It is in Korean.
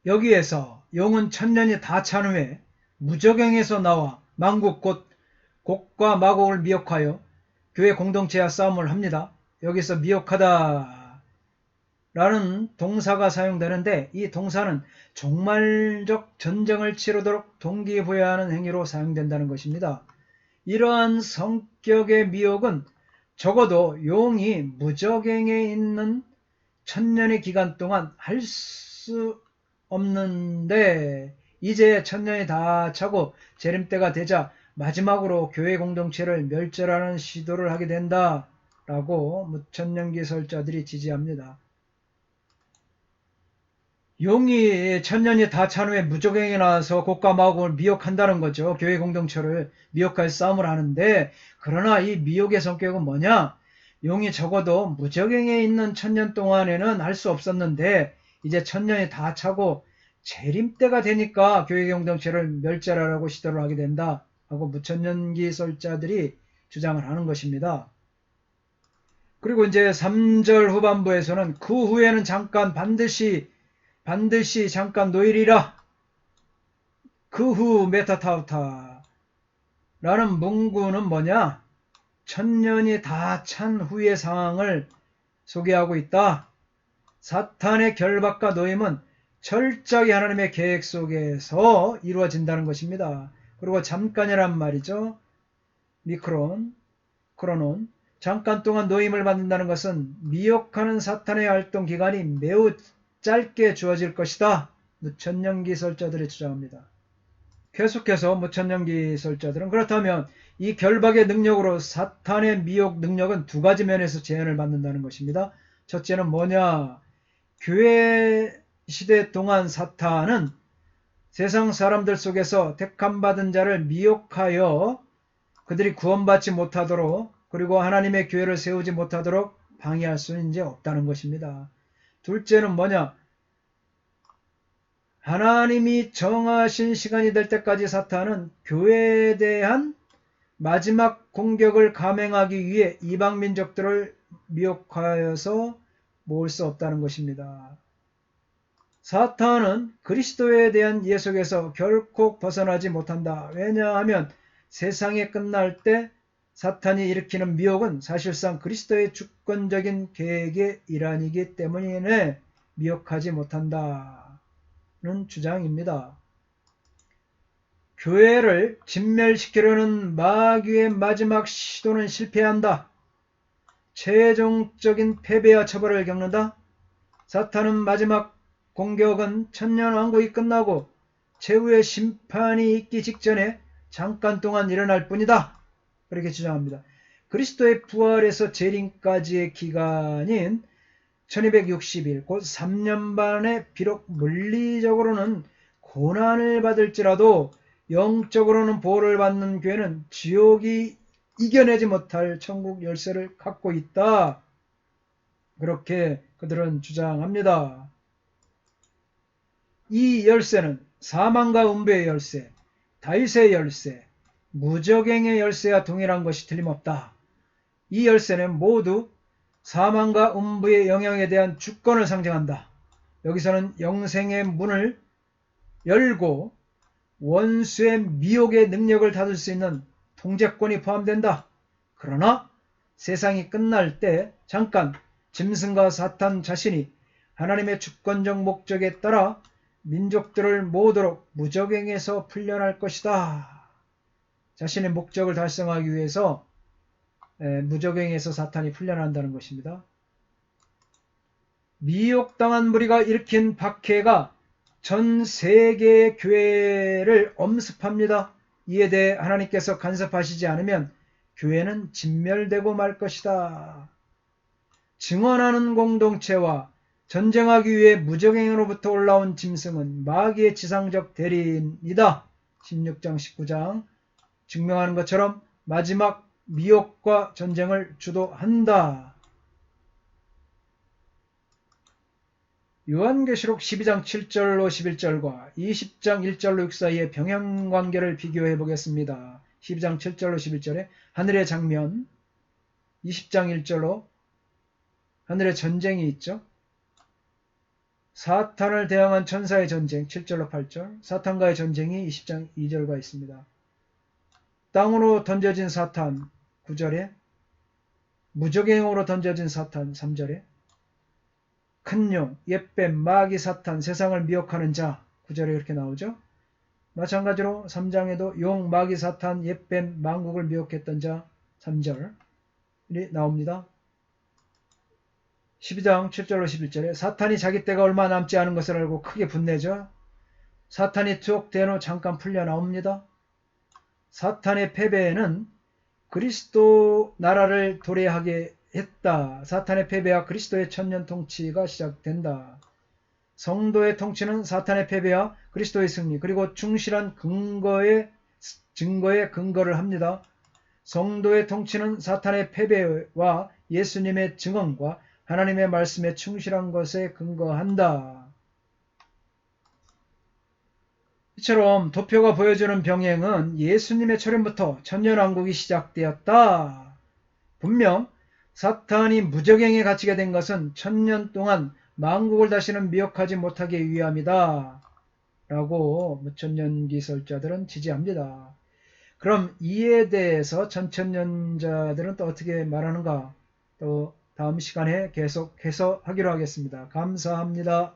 여기에서 용은 천년이 다 찬 후에 무저갱에서 나와 만국 곧 곡과 마곡을 미혹하여 교회 공동체와 싸움을 합니다. 여기서 미혹하다 라는 동사가 사용되는데 이 동사는 종말적 전쟁을 치르도록 동기부여하는 행위로 사용된다는 것입니다. 이러한 성격의 미혹은 적어도 용이 무저갱에 있는 천년의 기간 동안 할 수 없는데 이제 천년이 다 차고 재림때가 되자 마지막으로 교회 공동체를 멸절하는 시도를 하게 된다라고 무천년기 설자들이 지지합니다. 용이 천년이 다 찬 후에 무저갱에 나와서 곡과 마곡을 미혹한다는 거죠. 교회 공동체를 미혹할 싸움을 하는데 그러나 이 미혹의 성격은 뭐냐? 용이 적어도 무저갱에 있는 천년 동안에는 할 수 없었는데 이제 천년이 다 차고 재림때가 되니까 교회 공동체를 멸절하려고 시도를 하게 된다 하고 무천년기 설자들이 주장을 하는 것입니다. 그리고 이제 3절 후반부에서는 그 후에는 잠깐 반드시 잠깐 노일이라 그 후 메타타우타 라는 문구는 뭐냐? 천년이 다 찬 후의 상황을 소개하고 있다. 사탄의 결박과 노임은 철저히 하나님의 계획 속에서 이루어진다는 것입니다. 그리고 잠깐이란 말이죠. 미크론, 크로논. 잠깐 동안 노임을 받는다는 것은 미혹하는 사탄의 활동 기간이 매우 짧게 주어질 것이다. 무천년기 설자들이 주장합니다. 계속해서 무천년기 설자들은 그렇다면 이 결박의 능력으로 사탄의 미혹 능력은 두 가지 면에서 제한을 받는다는 것입니다. 첫째는 뭐냐? 교회 시대 동안 사탄은 세상 사람들 속에서 택함받은 자를 미혹하여 그들이 구원받지 못하도록 그리고 하나님의 교회를 세우지 못하도록 방해할 수는 이제 없다는 것입니다. 둘째는 뭐냐? 하나님이 정하신 시간이 될 때까지 사탄은 교회에 대한 마지막 공격을 감행하기 위해 이방 민족들을 미혹하여서 모을 수 없다는 것입니다. 사탄은 그리스도에 대한 예속에서 결코 벗어나지 못한다. 왜냐하면 세상이 끝날 때 사탄이 일으키는 미혹은 사실상 그리스도의 주권적인 계획의 일환이기 때문에 미혹하지 못한다는 주장입니다. 교회를 진멸시키려는 마귀의 마지막 시도는 실패한다. 최종적인 패배와 처벌을 겪는다. 사탄은 마지막 공격은 천년왕국이 끝나고 최후의 심판이 있기 직전에 잠깐 동안 일어날 뿐이다. 그렇게 주장합니다. 그리스도의 부활에서 재림까지의 기간인 1260일, 곧 3년 반에 비록 물리적으로는 고난을 받을지라도 영적으로는 보호를 받는 교회는 지옥이 이겨내지 못할 천국 열쇠를 갖고 있다. 그렇게 그들은 주장합니다. 이 열쇠는 사망과 음부의 열쇠, 다윗의 열쇠, 무저갱의 열쇠와 동일한 것이 틀림없다. 이 열쇠는 모두 사망과 음부의 영향에 대한 주권을 상징한다. 여기서는 영생의 문을 열고 원수의 미혹의 능력을 닫을 수 있는 통제권이 포함된다. 그러나 세상이 끝날 때 잠깐 짐승과 사탄 자신이 하나님의 주권적 목적에 따라 민족들을 모으도록 무저갱에서 풀려날 것이다. 자신의 목적을 달성하기 위해서 무저갱에서 사탄이 풀려난다는 것입니다. 미혹당한 무리가 일으킨 박해가 전 세계의 교회를 엄습합니다. 이에 대해 하나님께서 간섭하시지 않으면 교회는 진멸되고 말 것이다. 증언하는 공동체와 전쟁하기 위해 무저갱으로부터 올라온 짐승은 마귀의 지상적 대리인이다. 16장 19장 증명하는 것처럼 마지막 미혹과 전쟁을 주도한다. 요한계시록 12장 7절로 11절과 20장 1절로 6 사이의 병행관계를 비교해 보겠습니다. 12장 7절로 11절에 하늘의 장면, 20장 1절로 하늘의 전쟁이 있죠. 사탄을 대항한 천사의 전쟁 7절로 8절, 사탄과의 전쟁이 20장 2절과 있습니다. 땅으로 던져진 사탄 9절에, 무적행으로 던져진 사탄 3절에, 큰 용, 옛뱀, 마귀 사탄, 세상을 미혹하는 자 9절에 이렇게 나오죠. 마찬가지로 3장에도 용, 마귀 사탄, 옛뱀, 만국을 미혹했던 자 3절이 나옵니다. 12장 7절로 11절에 사탄이 자기 때가 얼마 남지 않은 것을 알고 크게 분내죠. 사탄이 투옥된 후 잠깐 풀려 나옵니다. 사탄의 패배는 그리스도 나라를 도래하게 했다. 사탄의 패배와 그리스도의 천년 통치가 시작된다. 성도의 통치는 사탄의 패배와 그리스도의 승리, 그리고 충실한 증거에 근거를 합니다. 성도의 통치는 사탄의 패배와 예수님의 증언과 하나님의 말씀에 충실한 것에 근거한다. 이처럼 도표가 보여주는 병행은 예수님의 초림부터 천년왕국이 시작되었다. 분명 사탄이 무적행에 갇히게 된 것은 천년 동안 만국을 다시는 미혹하지 못하기 위함이다. 라고 무천년기설자들은 지지합니다. 그럼 이에 대해서 천천년자들은 또 어떻게 말하는가? 또 다음 시간에 계속해서 하기로 하겠습니다. 감사합니다.